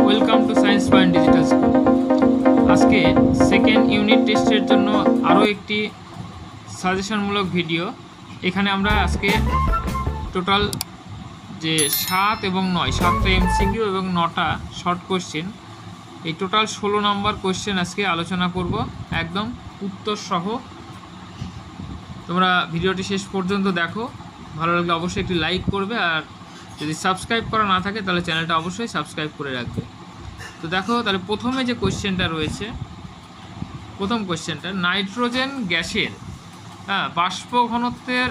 Welcome to science point digital school. আজকে second unit টেস্টের জন্য আরও একটি সাজেশনমূলক ভিডিও। এখানে আমরা আজকে টোটাল যে 7 এবং 9, 7টা এমসিকিউ এবং 9টা শর্ট কোশ্চেন, এই টোটাল 16 নম্বর কোশ্চেন আজকে আলোচনা করব একদম উত্তর সহ। তোমরা ভিডিওটি শেষ পর্যন্ত দেখো, ভালো লাগলে অবশ্যই একটি লাইক করবে, আর যদি সাবস্ক্রাইব করা না থাকে তাহলে চ্যানেলটা অবশ্যই সাবস্ক্রাইব করে রাখবে। তো দেখো, তাহলে প্রথমে যে কোশ্চেনটা রয়েছে, প্রথম কোশ্চেনটা নাইট্রোজেন গ্যাসের বাষ্প ঘনত্বের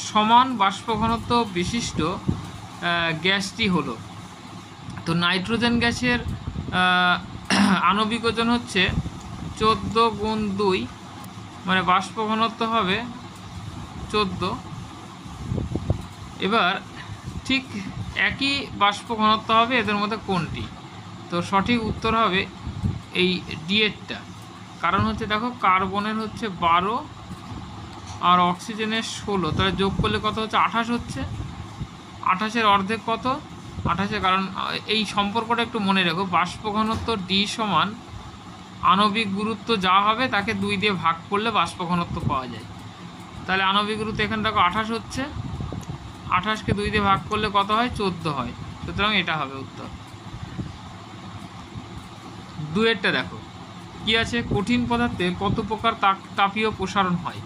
সমান বাষ্প ঘনত্ব বিশিষ্ট গ্যাসটি হলো। তো নাইট্রোজেন গ্যাসের আণবিক ওজন হচ্ছে 14 গুণ 2, মানে বাষ্প ঘনত্ব হবে 14। এবার ঠিক একই বাষ্প ঘনত্ব হবে এদের মধ্যে কোনটি? তো সঠিক উত্তর হবে এই ডিএটটা। কারণ হচ্ছে দেখো, কার্বনের হচ্ছে 12 আর অক্সিজেনের 16, তাহলে যোগ করলে কত হচ্ছে? 28 হচ্ছে। 28-এর অর্ধেক কত? 28। কারণ এই সম্পর্কটা একটু মনে রেখো, বাষ্প ঘনত্ব ডি সমান আণবিক গুরুত্ব যা হবে তাকে 2 দিয়ে ভাগ করলে বাষ্প ঘনত্ব পাওয়া যায়। তাহলে আণবিক গুরুত্ব এখানে দেখো 28 হচ্ছে, 28কে 2 দিয়ে ভাগ করলে কত হয়? 14 হয়। সুতরাং এটা হবে উত্তর। 2-এরটা দেখো কি আছে, কঠিন পদার্থে কত প্রকার তাপীয় প্রসারণ হয়?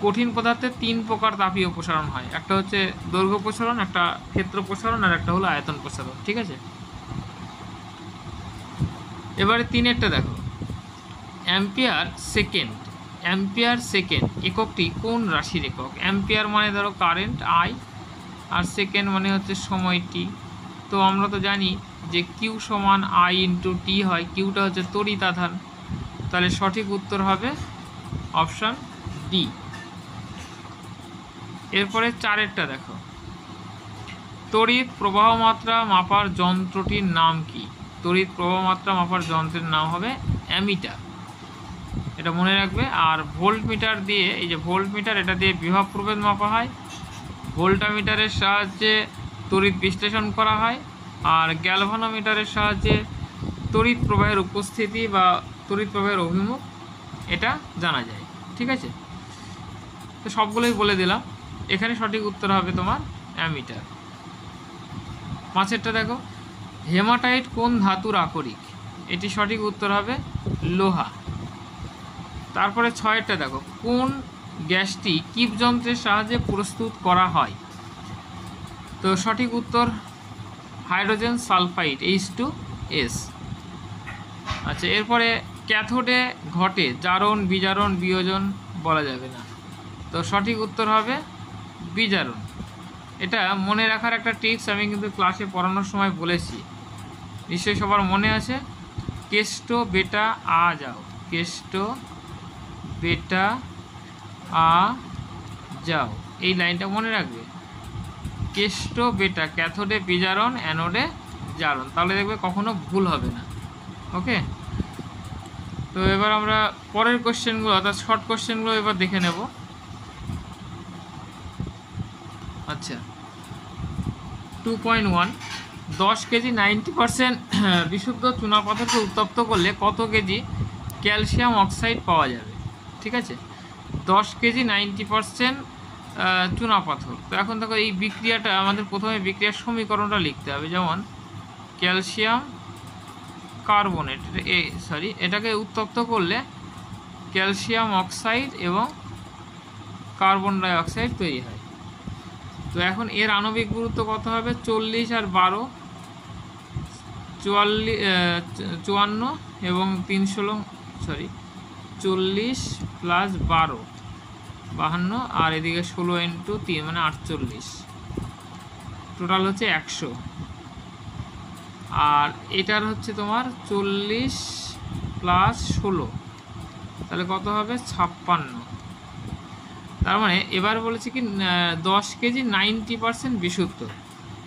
কঠিন পদার্থে 3 প্রকার তাপীয় প্রসারণ হয়। একটা হচ্ছে দৈর্ঘ্য প্রসারণ, একটা ক্ষেত্র প্রসারণ, আর একটা হলো আয়তন প্রসারণ। ঠিক আছে, এবারে 3-এরটা দেখো, অ্যাম্পিয়ার সেকেন্ড। অ্যাম্পিয়ার সেকেন্ড এককটি কোন রাশির একক? অ্যাম্পিয়ার মানে ধরো কারেন্ট আই, আর সেকেন্ড মানে হচ্ছে সময় টি। তো আমরা তো জানি যে কিউ সমান আই ইন্টু টি হয়, কিউটা হচ্ছে তড়িৎ আধান। তাহলে সঠিক উত্তর হবে অপশান ডি। এরপরে 4-এরটা দেখো, তড়িৎ প্রবাহ মাত্রা মাপার যন্ত্রটির নাম কি? তড়িৎ প্রবাহ মাত্রা মাপার যন্ত্রের নাম হবে অ্যামিটার, এটা মনে রাখবে। আর ভোল্ট মিটার দিয়ে, এই যে ভোল্ট মিটার, এটা দিয়ে বিভব প্রভেদ মাপা হয়। ভোল্টামিটারের সাহায্যে তড়িৎ বিশ্লেষণ করা হয়, আর গ্যালভানোমিটারের সাহায্যে তড়িৎ প্রবাহের উপস্থিতি বা তড়িৎ প্রবাহের অভিমুখ এটা জানা যায়। ঠিক আছে, তো সবগুলোই বলে দিলাম। এখানে সঠিক উত্তর হবে তোমার অ্যামিটার। 5-এরটা দেখো, হেমাটাইট কোন ধাতুর আকরিক? এটি সঠিক উত্তর হবে লোহা। তারপরে 6-এরটা দেখো, কোন গ্যাসটি কিপ যন্ত্রের সাহায্যে প্রস্তুত করা হয়? তো সঠিক উত্তর হাইড্রোজেন সালফাইড H2S। আচ্ছা, এরপরে ক্যাথোডে ঘটে জারণ, বিজারণ, বিয়োজন বলা যাবে না। তো সঠিক উত্তর হবে বিজারণ। এটা মনে রাখার একটা ট্রিক্স আমি কিন্তু ক্লাসে পড়ানোর সময় বলেছি, নিশ্চয়ই সবার মনে আছে। কেষ্ট বেটা আ যাও, কেষ্ট বেটা আ যাও, এই লাইনটা মনে রাখবে। কেষ্ট বেটা, ক্যাথোডে বিজারণ, অ্যানোডে জারণ, তাহলে দেখবে কখনো ভুল হবে না। ওকে, তো এবার আমরা পরের কোশ্চেনগুলো, অর্থাৎ শর্ট কোশ্চেনগুলো এবার দেখে নেব। আচ্ছা, 2.1, 10 কেজি 90% বিশুদ্ধ চুনাপাথরকে উত্তপ্ত করলে কত কেজি ক্যালসিয়াম অক্সাইড পাওয়া যাবে? ঠিক আছে, 10 কেজি 90% চুনাপাথর। তো এখন দেখো, এই বিক্রিয়াটা আমাদের প্রথমে বিক্রিয়ার সমীকরণটা লিখতে হবে। যেমন ক্যালসিয়াম কার্বনেট, এটাকে উত্তপ্ত করলে ক্যালসিয়াম অক্সাইড এবং কার্বন ডাই অক্সাইড তৈরি হয়। তো এখন এর আণবিক গুরুত্ব কত হবে? 40 আর 12, 54 এবং 40 প্লাস 12 52, আর এদিকে 16 ইন্টু 3 মানে 48, টোটাল হচ্ছে 100। আর এটার হচ্ছে তোমার 40 প্লাস 16, তাহলে কত হবে? 56। তার মানে এবার বলেছে কি 10 কেজি 90% বিশুদ্ধ।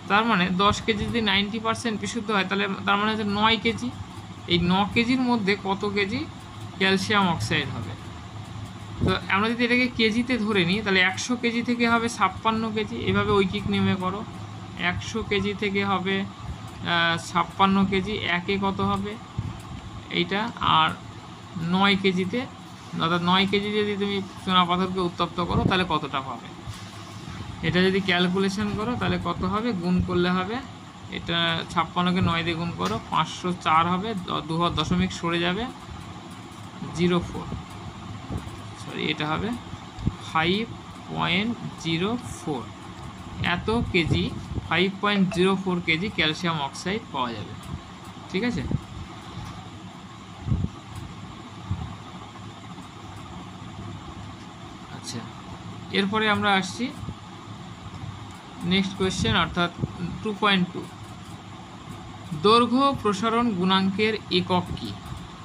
তার মানে 10 কেজি যদি 90% বিশুদ্ধ হয়, তাহলে তার মানে হচ্ছে 9 কেজি। এই 9 কেজির মধ্যে কত কেজি ক্যালসিয়াম অক্সাইড হবে? তো আমরা যদি এটাকে কেজিতে ধরে নিই, তাহলে 100 কেজি থেকে হবে 56 কেজি। এভাবে ঐকিক নেমে করো, 100 কেজি থেকে হবে 56 কেজি, একে কত হবে এইটা, আর 9 কেজিতে, অর্থাৎ 9 কেজি যদি তুমি চুনাপাথরকে উত্তপ্ত করো তাহলে কতটা হবে, এটা যদি ক্যালকুলেশন করো তাহলে কত হবে, গুণ করলে হবে, এটা 56কে 9 দিয়ে গুণ করো, 504 হবে, 2 দশমিক সরে যাবে, 04, সরি এটা হবে 5.04, এত কেজি 5.04 কেজি ক্যালসিয়াম অক্সাইড পাওয়া যাবে। ঠিক আছে, আচ্ছা এরপরে আমরা আসছি নেক্সট কোয়েশ্চেন, অর্থাৎ 2.2, দৈর্ঘ্য প্রসারণ গুণাঙ্কের একক কি?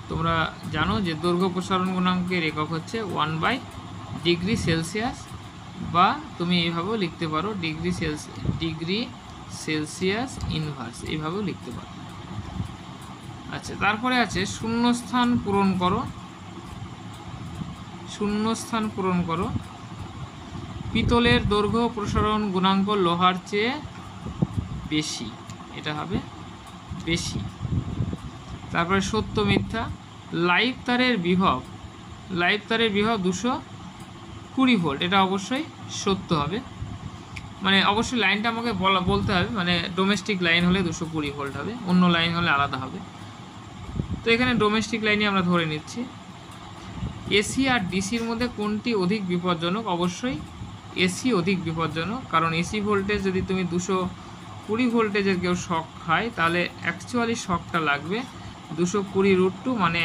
তোমরা জানো যে দৈর্ঘ্য প্রসারণ গুণাঙ্কের একক হচ্ছে 1/ডিগ্রি সেলসিয়াস, বা তুমি এইভাবেও লিখতে পারো ডিগ্রি সেলসিয়াস ইনভার্স, এইভাবেও লিখতে পারো। আচ্ছা তারপরে আছে শূন্যস্থান পূরণ করো, শূন্যস্থান পূরণ করো, পিতলের দৈর্ঘ্য প্রসারণ গুণাঙ্ক লোহার চেয়ে বেশি, এটা হবে বেশি। তারপরে সত্য মিথ্যা, লাইভ তারের বিভব 220 ভোল্ট, এটা অবশ্যই সত্য হবে, মানে অবশ্যই লাইনটা আমাকে বলতে হবে, মানে ডোমেস্টিক লাইন হলে 220 ভোল্ট হবে, অন্য লাইন হলে আলাদা হবে। তো এখানে ডোমেস্টিক লাইনই আমরা ধরে নিচ্ছি। এসি আর ডিসির মধ্যে কোনটি অধিক বিপজ্জনক? অবশ্যই এসি অধিক বিপজ্জনক, কারণ এসি ভোল্টেজ যদি তুমি 220 ভোল্টেজের কেউ শক খায় তাহলে অ্যাকচুয়ালি শকটা লাগবে 220√2, মানে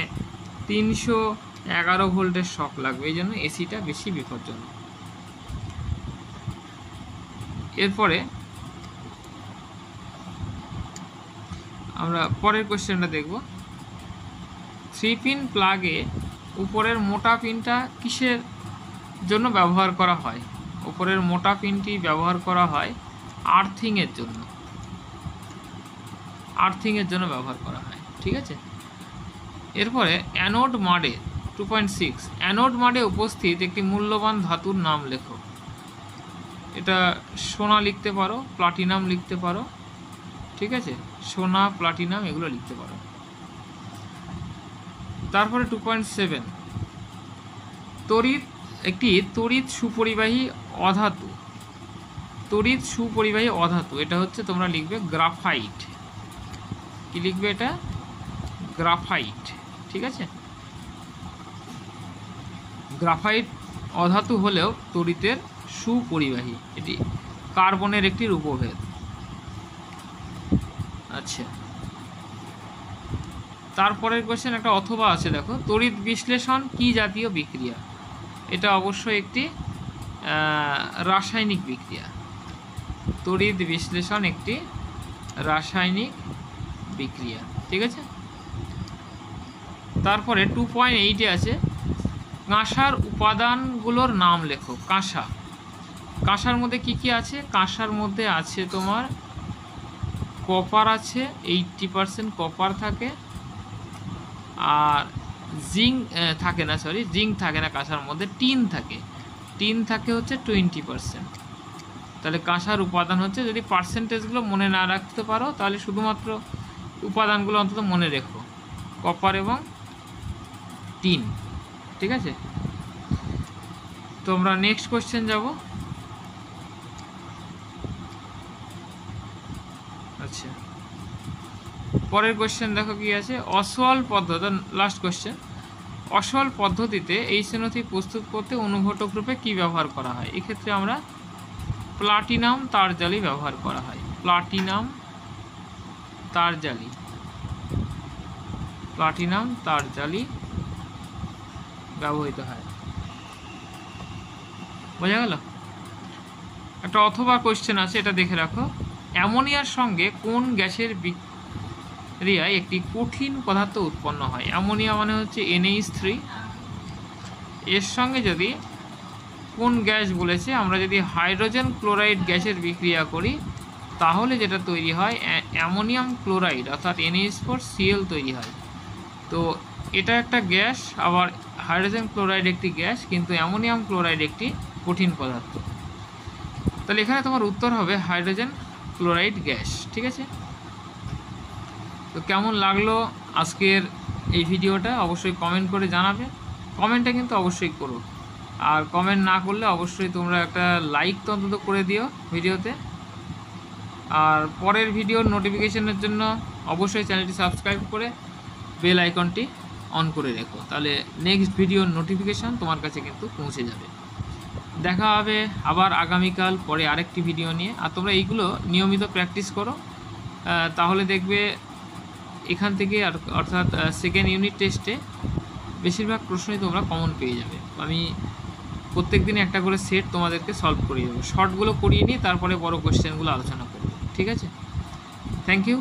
311 ভোল্টের শক লাগবে, এই জন্য এসিটা বেশি বিপজ্জনক। এরপরে আমরা পরের কোশ্চেনটা দেখব। 3 পিন প্লাগে উপরের মোটা পিনটা কিসের জন্য ব্যবহার করা হয়? উপরের মোটা পিনটি ব্যবহার করা হয় আর্থিংয়ের জন্য, আর্থিংয়ের জন্য ব্যবহার করা হয়। ঠিক আছে, এরপরে অ্যানোড মাডে 2.6, অ্যানোড মাডে উপস্থিত একটি মূল্যবান ধাতুর নাম লেখো। এটা সোনা লিখতে পারো, প্লাটিনাম লিখতে পারো, ঠিক আছে, সোনা প্লাটিনাম এগুলো লিখতে পারো। তারপরে 2.7, একটি তড়িৎ সুপরিবাহী অধাতু, তড়িৎ সুপরিবাহী অধাতু, এটা হচ্ছে তোমরা লিখবে গ্রাফাইট। কি লিখবে এটা? গ্রাফাইট। ঠিক আছে, গ্রাফাইট অধাতু হলেও তড়িতের সুপরিবাহী, এটি কার্বনের একটি রূপভেদ। আচ্ছা তারপরের কোশ্চেন একটা অথবা আছে, দেখো তড়িৎ বিশ্লেষণ কি জাতীয় বিক্রিয়া? এটা অবশ্যই একটি রাসায়নিক বিক্রিয়া। তড়িৎ বিশ্লেষণ একটি রাসায়নিক বিক্রিয়া। ঠিক আছে, তারপরে 2.8 আছে কাঁসার উপাদানগুলোর নাম লেখো। কাঁসা, কাঁসার মধ্যে কি কি আছে? কাঁসার মধ্যে আছে তোমার কপার আছে, 80% কপার থাকে, আর জিঙ্ক থাকে না, সরি জিঙ্ক থাকে না কাঁসার মধ্যে, টিন থাকে, টিন থাকে হচ্ছে 20%। তাহলে কাঁসার উপাদান হচ্ছে, যদি পার্সেন্টেজগুলো মনে না রাখতে পারো তাহলে শুধুমাত্র উপাদানগুলো অন্তত মনে রেখো, কপার এবং টিন। ঠিক আছে, তো আমরা নেক্সট কোশ্চেন যাব। আচ্ছা পরের কোশ্চেন দেখো কি আছে, অসওয়াল পদ্ধতি, লাস্ট কোশ্চেন, অসওয়াল পদ্ধতিতে এই নথি প্রস্তুত করতে অনুঘটক রূপে কি ব্যবহার করা হয়? এক্ষেত্রে আমরা প্লাটিনাম তারজালি ব্যবহার করা হয়, প্লাটিনাম তারজালি, প্লাটিনাম তারজালি ব্যবহৃত হয়। বোঝা গেল? একটা অথবা কোশ্চেন আছে, এটা দেখে রাখো। অ্যামোনিয়ার সঙ্গে কোন গ্যাসের বিক্রিয়ায় একটি কঠিন পদার্থ উৎপন্ন হয়? অ্যামোনিয়া মানে হচ্ছে NH3, এর সঙ্গে যদি কোন গ্যাস বলেছে, আমরা যদি হাইড্রোজেন ক্লোরাইড গ্যাসের বিক্রিয়া করি তাহলে যেটা তৈরি হয় অ্যামোনিয়াম ক্লোরাইড, অর্থাৎ NH4Cl তৈরি হয়। তো এটা একটা গ্যাস, আবার হাইড্রোজেন ক্লোরাইড একটি গ্যাস, কিন্তু অ্যামোনিয়াম ক্লোরাইড একটি কঠিন পদার্থ। তাহলে এখানে তোমার উত্তর হবে হাইড্রোজেন ক্লোরাইড গ্যাস। ঠিক আছে, তো কেমন লাগলো আজকের এই ভিডিওটা অবশ্যই কমেন্ট করে জানাবে। কমেন্টটা কিন্তু অবশ্যই করো, আর কমেন্ট না করলে অবশ্যই তোমরা একটা লাইক তো অন্তত করে দিও ভিডিওতে। আর পরের ভিডিওর নোটিফিকেশনের জন্য অবশ্যই চ্যানেলটি সাবস্ক্রাইব করে বেল আইকনটি অন করে রেখো, তাহলে নেক্সট ভিডিওর নোটিফিকেশান তোমার কাছে কিন্তু পৌঁছে যাবে। দেখা হবে আবার আগামীকাল পরে আরেকটি ভিডিও নিয়ে। আর তোমরা এইগুলো নিয়মিত প্র্যাকটিস করো, তাহলে দেখবে এখান থেকে অর্থাৎ সেকেন্ড ইউনিট টেস্টে বেশিরভাগ প্রশ্নই তোমরা কমন পেয়ে যাবে। আমি প্রত্যেক দিনে একটা করে সেট তোমাদেরকে সলভ করিয়ে দেবো, শর্টগুলো করিয়ে নিয়ে তারপরে বড় কোয়েশ্চেনগুলো আলোচনা করবো। ঠিক আছে, থ্যাংক ইউ।